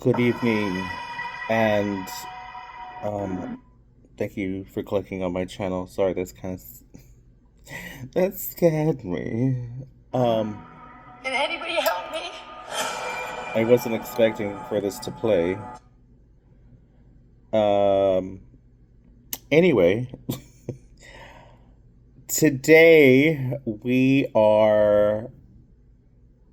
Good evening, and um, thank you for clicking on my channel. Sorry, that scared me. Um, Can anybody help me? I wasn't expecting for this to play. Um, anyway, today we are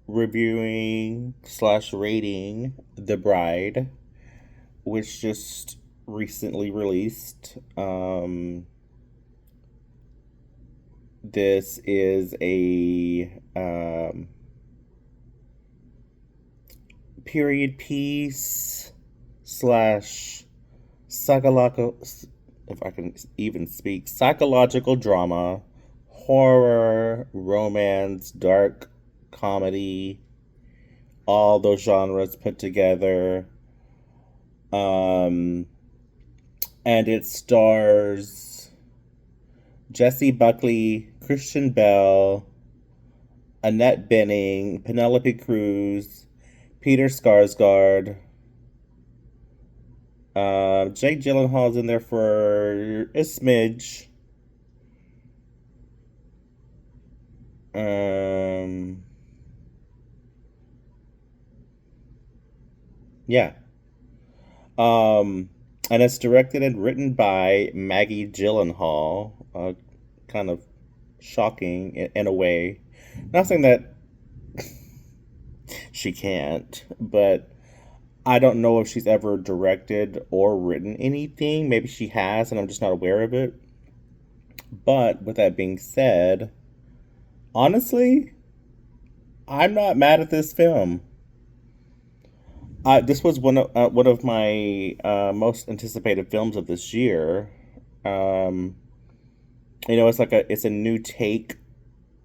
reviewing slash rating The Bride, which just recently released. This is a period piece slash psychological, if I can even speak, psychological drama, horror, romance, dark comedy, all those genres put together. Um, and it stars Jessie Buckley, Christian Bell, Annette Bening, Penelope Cruz, Peter Skarsgård. Jake Gyllenhaal's in there for a smidge. Um, yeah. Um, and it's directed and written by Maggie Gyllenhaal. Kind of shocking in a way. Not saying that she can't, but I don't know if she's ever directed or written anything. Maybe she has, and I'm just not aware of it. But with that being said, honestly, I'm not mad at this film. This was one of my most anticipated films of this year. Um, it's a new take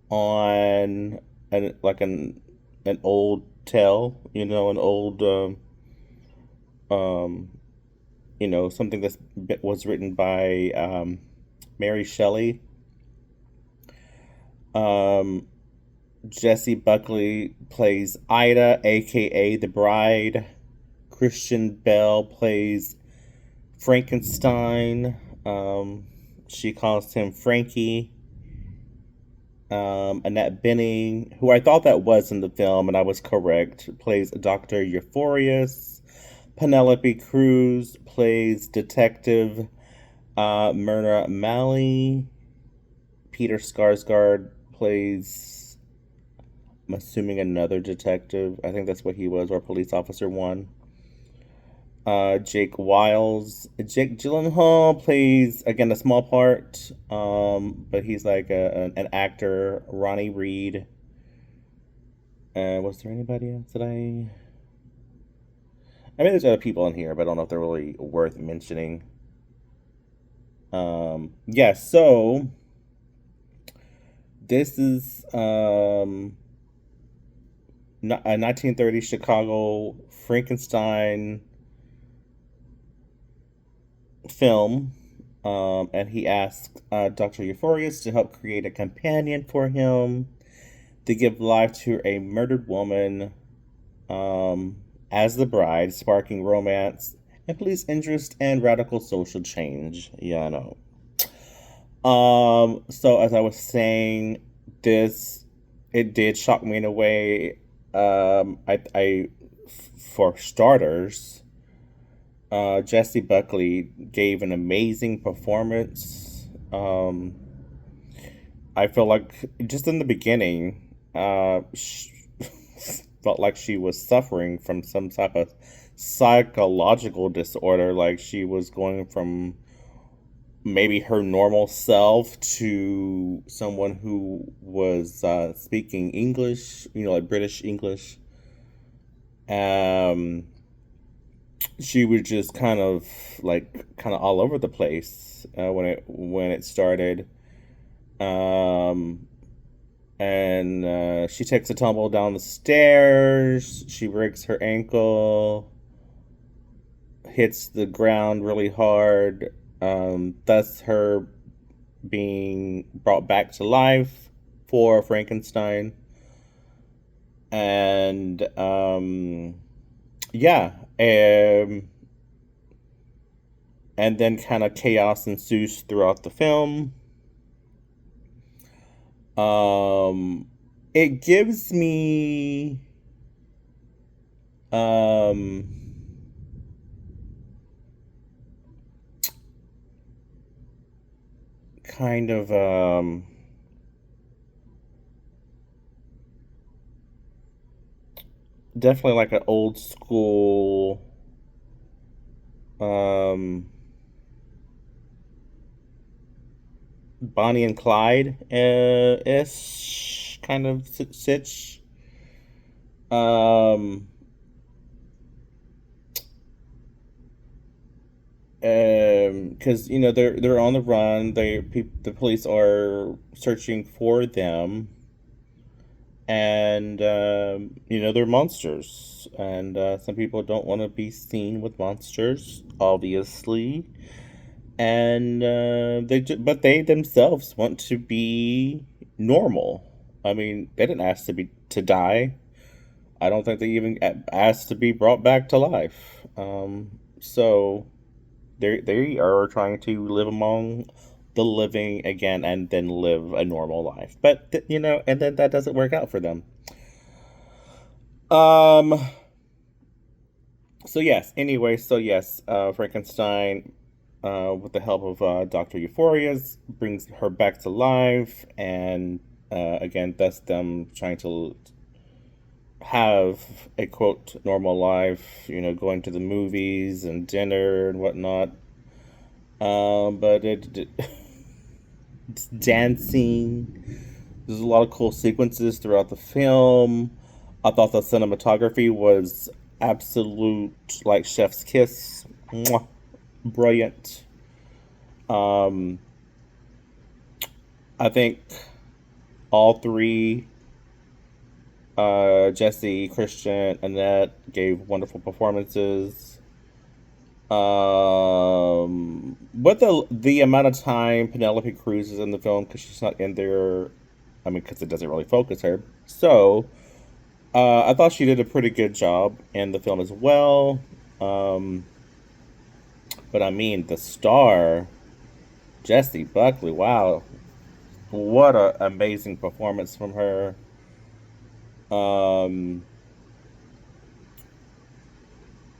on an old tale. An old um, something that was written by Mary Shelley. Um, Jessie Buckley plays Ida, aka the Bride. Christian Bell plays Frankenstein. She calls him Frankie. Annette Bening, who I thought that was in the film, and I was correct, plays Dr. Euphorius. Penelope Cruz plays Detective Myrna Malley. Peter Skarsgård plays, I'm assuming, another detective. I think that's what he was, or police officer one. Jake Gyllenhaal plays again a small part, but he's like an actor. Ronnie Reed. Was there anybody else that I mean, there's other people in here, but I don't know if they're really worth mentioning. Yeah. So this is a 1930s Chicago Frankenstein film, and he asked Dr. Euphorius to help create a companion for him to give life to a murdered woman um, as the bride, sparking romance and police interest and radical social change. Yeah, I know. So as I was saying, this it did shock me in a way. For starters, Jessie Buckley gave an amazing performance. I feel like just in the beginning, felt like she was suffering from some type of psychological disorder. Like she was going from maybe her normal self to someone who was speaking English, like British English. Um, she was just kind of all over the place when it started. Um, and she takes a tumble down the stairs. She breaks her ankle, hits the ground really hard. Thus, her being brought back to life for Frankenstein. And Yeah, and then kind of chaos ensues throughout the film. Um, it gives me um kind of definitely like an old school um Bonnie and Clyde ish kind of sitch. Um, because they're on the run. The police are searching for them, and they're monsters, and some people don't want to be seen with monsters, obviously, and but they themselves want to be normal. I mean, they didn't ask to die. I don't think they even asked to be brought back to life. So they are trying to live among the living again and then live a normal life. But and then that doesn't work out for them. Um. So yes. Anyway. So yes. Frankenstein, with the help of Doctor Euphoria's, brings her back to life, and again, that's them trying to have a quote normal life. Going to the movies and dinner and whatnot. But it's dancing. There's a lot of cool sequences throughout the film. I thought the cinematography was absolute, like chef's kiss. Mwah. Brilliant. Um, I think all three, Jesse, Christian, Annette, gave wonderful performances. But the amount of time Penelope Cruz is in the film, because she's not in there, I mean, because it doesn't really focus her. So I thought she did a pretty good job in the film as well. Um, but I mean, the star, Jessie Buckley, wow, what a amazing performance from her. Um,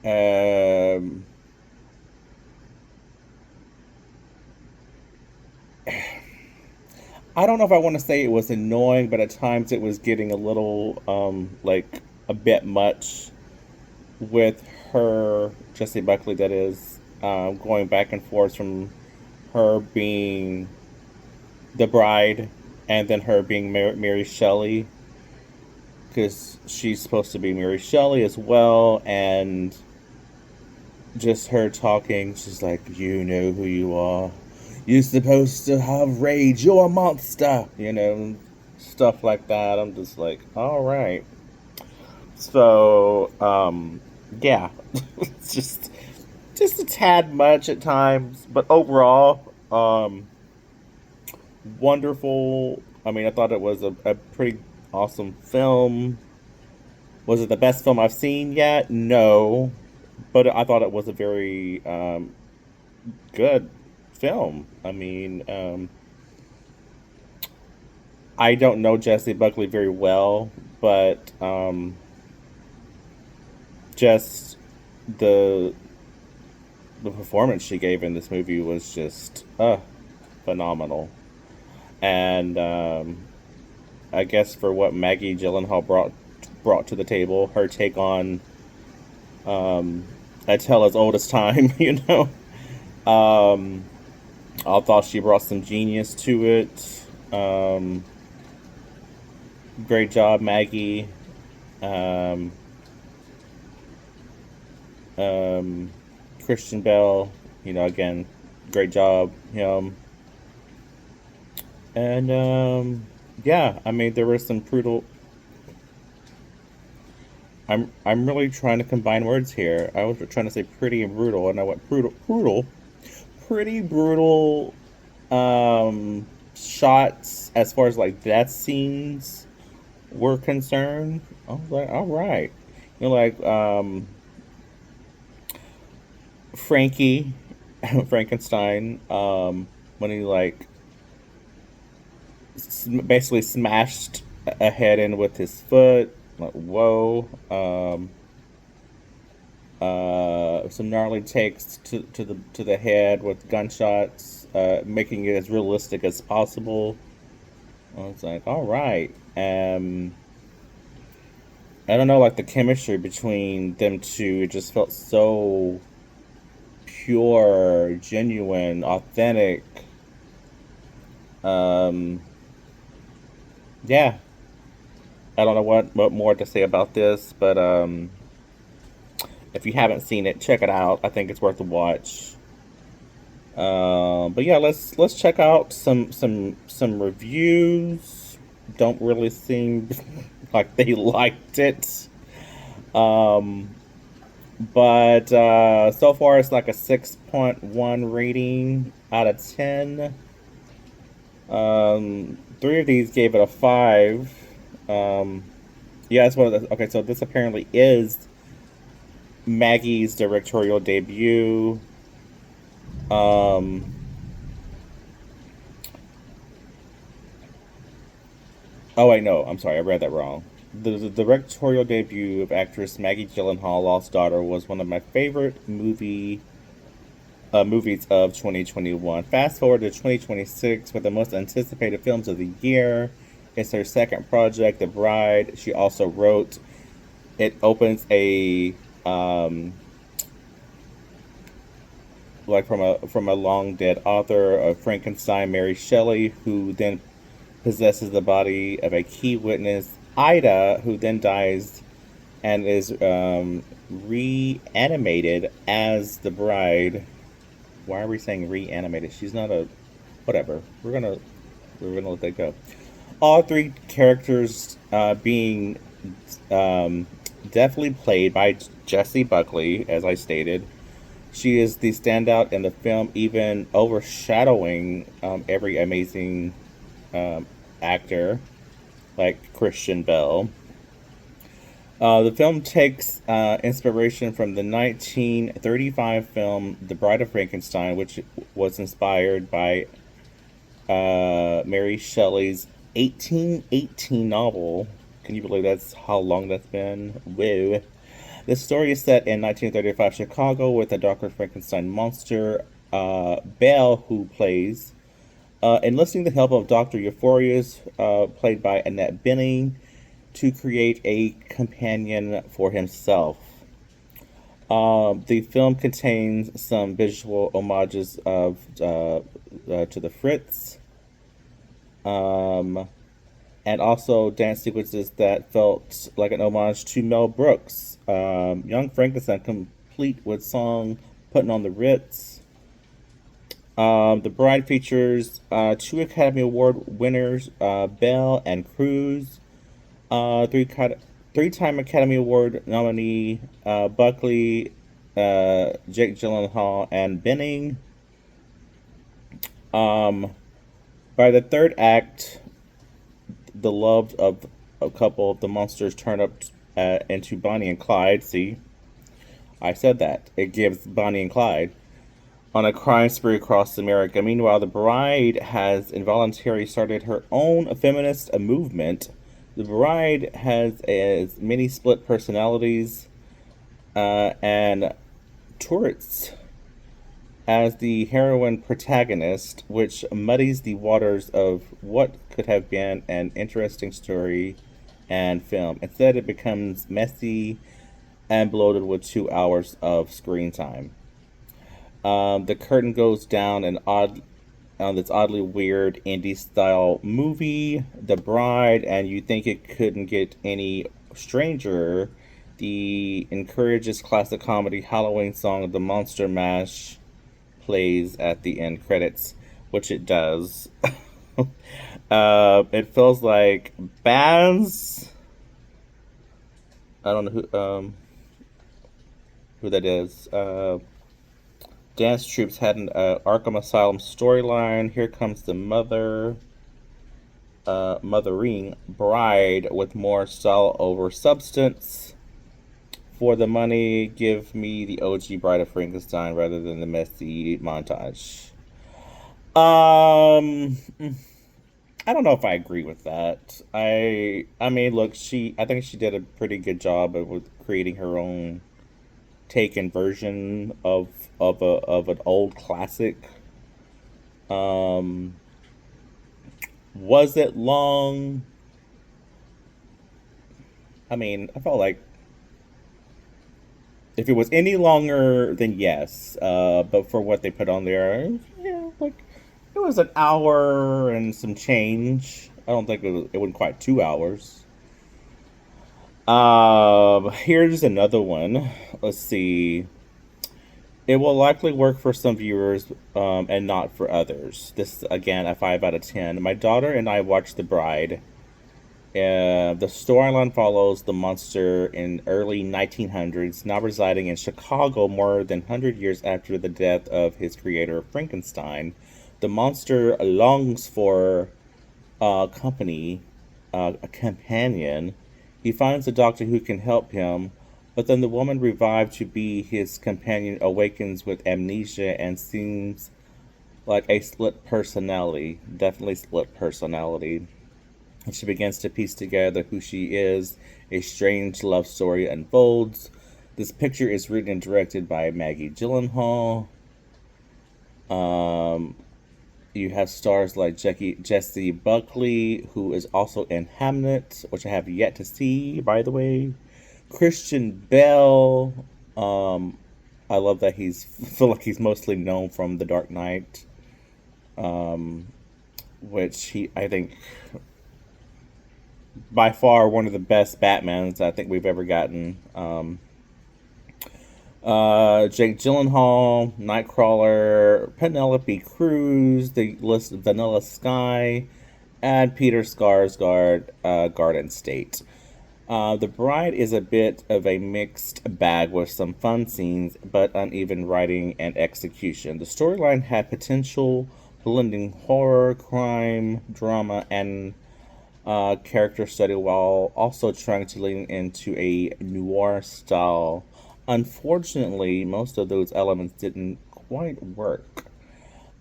um, I don't know if I want to say it was annoying, but at times it was getting a little like a bit much with her, Jessie Buckley, that is, going back and forth from her being the bride and then her being Mary Shelley, because she's supposed to be Mary Shelley as well, and just her talking, she's like, "You know who you are. You're supposed to have rage. You're a monster." Stuff like that. I'm just like, all right. So, yeah, it's just a tad much at times, but overall, wonderful. I mean, I thought it was a pretty awesome film. Was it the best film I've seen yet? No, but I thought it was a very good film. I mean, I don't know Jessie Buckley very well, but just the the performance she gave in this movie was just phenomenal. And I guess for what Maggie Gyllenhaal brought to the table, her take on A Tale as Old as Time, Um, I thought she brought some genius to it. Great job, Maggie. Um, um, Christian Bell, again, great job, him. And yeah, I mean, there were some brutal. I'm really trying to combine words here. I was trying to say pretty and brutal, and I went pretty brutal shots as far as like death scenes were concerned. I was like, all right, like Frankie Frankenstein, when he like basically smashed a head in with his foot. Like, whoa. Some gnarly takes to the head with gunshots, making it as realistic as possible. I was like, all right. I don't know, like the chemistry between them two, it just felt so pure, genuine, authentic. Um, yeah, I don't know what more to say about this, but if you haven't seen it, check it out. I think it's worth a watch. But yeah, let's check out some reviews. Don't really seem like they liked it. Um, but so far it's like a 6.1 rating out of 10. Three of these gave it a 5. Um, yeah, it's one of the. Okay, so this apparently is Maggie's directorial debut. Um, oh, wait, no, I'm sorry, I read that wrong. The directorial debut of actress Maggie Gyllenhaal, Lost Daughter, was one of my favorite movies of 2021. Fast forward to 2026 with the most anticipated films of the year. It's her second project, The Bride. She also wrote. It opens a like from a long dead author of Frankenstein, Mary Shelley, who then possesses the body of a key witness, Ida, who then dies and is reanimated as the bride. Why are we saying reanimated? She's not a whatever. We're gonna let that go. All three characters being um, definitely played by Jessie Buckley, as I stated. She is the standout in the film, even overshadowing every amazing um, actor like Christian Bell. The film takes inspiration from the 1935 film The Bride of Frankenstein, which was inspired by Mary Shelley's 1818 novel. Can you believe that's how long that's been? Woo. The story is set in 1935 Chicago with a Dr. Frankenstein monster, Belle, who plays, enlisting the help of Dr. Euphorius, played by Annette Bening, to create a companion for himself. The film contains some visual homages of to the Fritz, um, and also dance sequences that felt like an homage to Mel Brooks. Young Frankenstein, complete with song "Putting on the Ritz." The Bride features two Academy Award winners, Bell and Cruz, three-time Academy Award nominee Buckley, Jake Gyllenhaal, and Benning. Um, by the third act, the love of a couple of the monsters turn up into Bonnie and Clyde. See, I said that. It gives Bonnie and Clyde on a crime spree across America. Meanwhile, the bride has involuntarily started her own feminist movement. The bride has as many split personalities and Tourette's as the heroine protagonist, which muddies the waters of what could have been an interesting story and film. Instead, it becomes messy and bloated with 2 hours of screen time. The curtain goes down on this oddly weird indie style movie, The Bride, and you think it couldn't get any stranger. The encourages classic comedy Halloween song, The Monster Mash, plays at the end credits, which it does. It feels like Baz. I don't know who that is. Dance Troops had an Arkham Asylum storyline. Here comes the mothering bride with more style over substance. For the money, give me the OG Bride of Frankenstein rather than the messy montage. Um, I don't know if I agree with that. I mean, look, I think she did a pretty good job of with creating her own take and version of an old classic. Um, was it long? I mean, I felt like if it was any longer, then yes. But for what they put on there, yeah, like it was an hour and some change. I don't think it wasn't quite 2 hours. Here's another one. Let's see. It will likely work for some viewers, and not for others. This again a 5 out of 10. My daughter and I watched The Bride. The storyline follows the monster in early 1900s, now residing in Chicago more than 100 years after the death of his creator, Frankenstein. The monster longs for company, a companion. He finds a doctor who can help him, but then the woman revived to be his companion awakens with amnesia and seems like a split personality. Definitely split personality. And she begins to piece together who she is. A strange love story unfolds. This picture is written and directed by Maggie Gyllenhaal. Um, you have stars like Jesse Buckley, who is also in Hamlet, which I have yet to see, by the way. Christian Bell. Um, I love that feel like he's mostly known from The Dark Knight, um, which I think by far one of the best Batmans I think we've ever gotten. Jake Gyllenhaal, Nightcrawler, Penelope Cruz, the list Vanilla Sky, and Peter Skarsgård, Garden State. The Bride is a bit of a mixed bag with some fun scenes, but uneven writing and execution. The storyline had potential, blending horror, crime, drama, and character study while also trying to lean into a noir style. Unfortunately, most of those elements didn't quite work.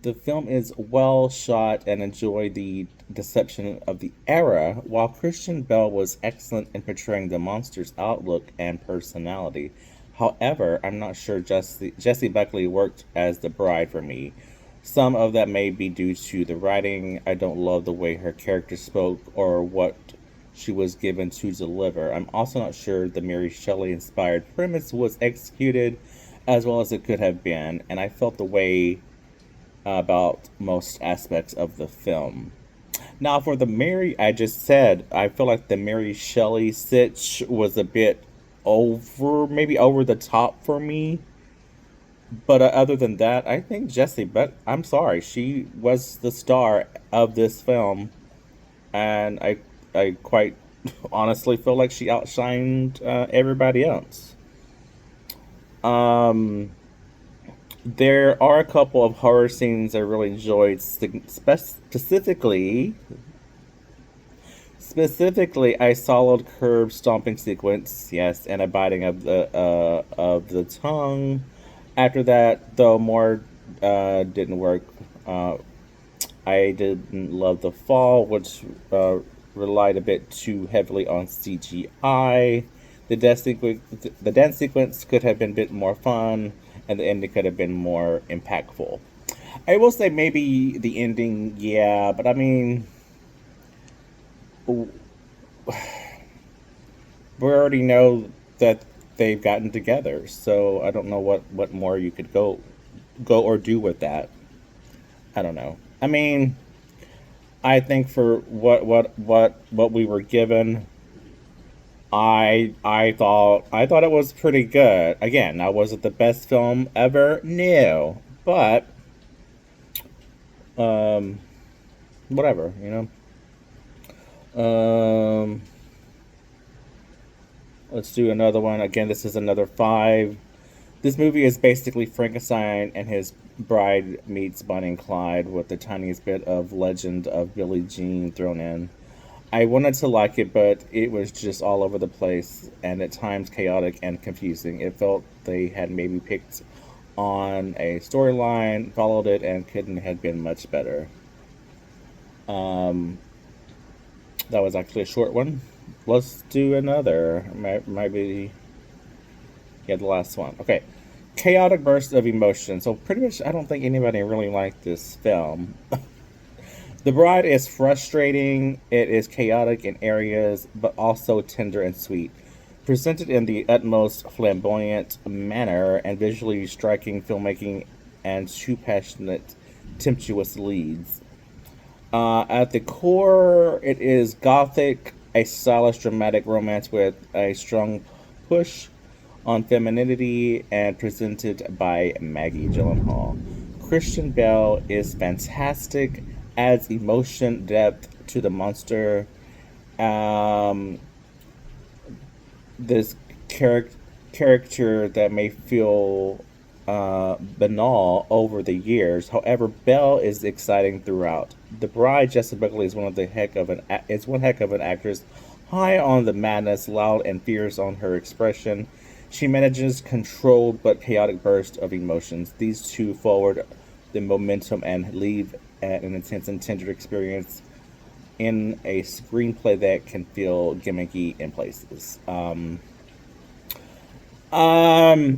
The film is well shot and enjoy the deception of the era, while Christian Bell was excellent in portraying the monster's outlook and personality. However, I'm not sure Jesse Buckley worked as the bride for me. Some of that may be due to the writing. I don't love the way her character spoke or what she was given to deliver. I'm also not sure the Mary Shelley inspired premise was executed as well as it could have been, and I felt the way about most aspects of the film. Now, for the Mary, I just said, I feel like the Mary Shelley sitch was a bit maybe over the top for me. But other than that, I think I'm sorry, she was the star of this film, and I quite honestly feel like she outshined everybody else. Um, there are a couple of horror scenes I really enjoyed, specifically, I followed curb stomping sequence, yes, and a biting of the tongue. After that, though, more didn't work. Uh, I didn't love the fall, which relied a bit too heavily on CGI. The dance sequence could have been a bit more fun, and the ending could have been more impactful. I will say maybe the ending, yeah, but I mean, we already know that they've gotten together, so I don't know what more you could go or do with that. I don't know. I mean, I think for what we were given, I thought it was pretty good. Again, now was it the best film ever? No, but um, whatever, Um, let's do another one. Again, this is another 5. This movie is basically Frankenstein and his bride meets Bonnie and Clyde with the tiniest bit of legend of Billie Jean thrown in. I wanted to like it, but it was just all over the place and at times chaotic and confusing. It felt they had maybe picked on a storyline, followed it, and couldn't have been much better. Um, that was actually a short one. Let's do another. Maybe, yeah, the last one. Okay. Chaotic burst of emotion. So pretty much, I don't think anybody really liked this film. The Bride is frustrating, it is chaotic in areas, but also tender and sweet. Presented in the utmost flamboyant manner and visually striking filmmaking and two passionate, tempestuous leads. At the core, it is gothic, a stylish, dramatic romance with a strong push on femininity and presented by Maggie Gyllenhaal. Christian Bale is fantastic, adds emotion, depth to the monster. Um, this character that may feel banal over the years. However, Belle is exciting throughout. The Bride, Jessica Buckley, is one heck of an actress, high on the madness, loud and fierce on her expression. She manages controlled but chaotic bursts of emotions. These two forward the momentum and leave at an intense and tender experience in a screenplay that can feel gimmicky in places. Um, I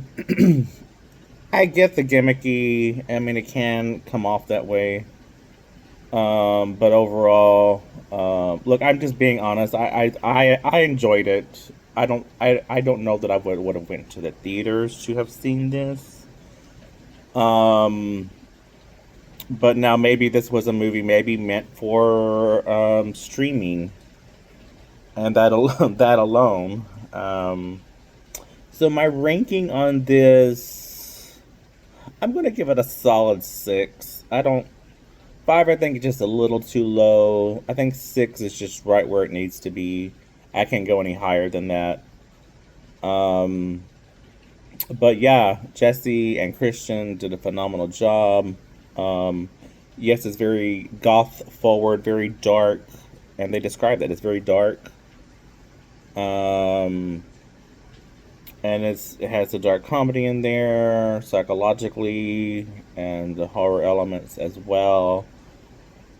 get the gimmicky. I mean, it can come off that way. But overall, look, I'm just being honest. I enjoyed it. I don't know that I would have went to the theaters to have seen this. Um, but now maybe this was a movie maybe meant for streaming, and that alone. So my ranking on this, I'm gonna give it a solid six. I don't Five. I think is just a little too low. I think six is just right where it needs to be. I can't go any higher than that. Um, but yeah, Jesse and Christian did a phenomenal job. Um, yes, it's very goth forward, very dark, and they describe that it's very dark. Um, and it has the dark comedy in there, psychologically, and the horror elements as well.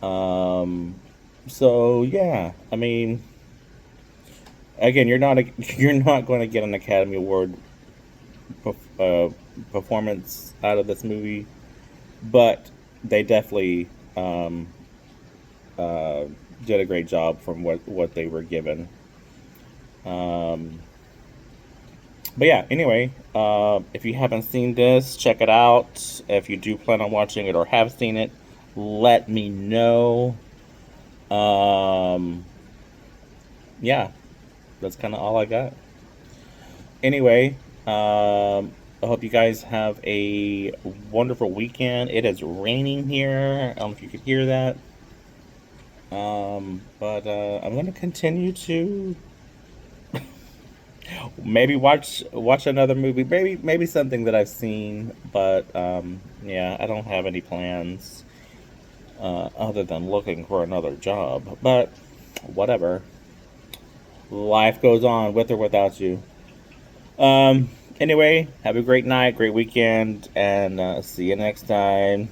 Um, so yeah, I mean, again, you're not going to get an Academy Award uh, performance out of this movie, but they definitely um, uh, did a great job from what they were given. Um, but yeah, anyway, if you haven't seen this, check it out. If you do plan on watching it or have seen it, let me know. Um, yeah, that's kind of all I got. Anyway, I hope you guys have a wonderful weekend. It is raining here. I don't know if you could hear that. But I'm gonna continue to maybe watch another movie. Maybe something that I've seen. But yeah, I don't have any plans other than looking for another job. But whatever. Life goes on with or without you. Anyway, have a great night, great weekend, and see you next time.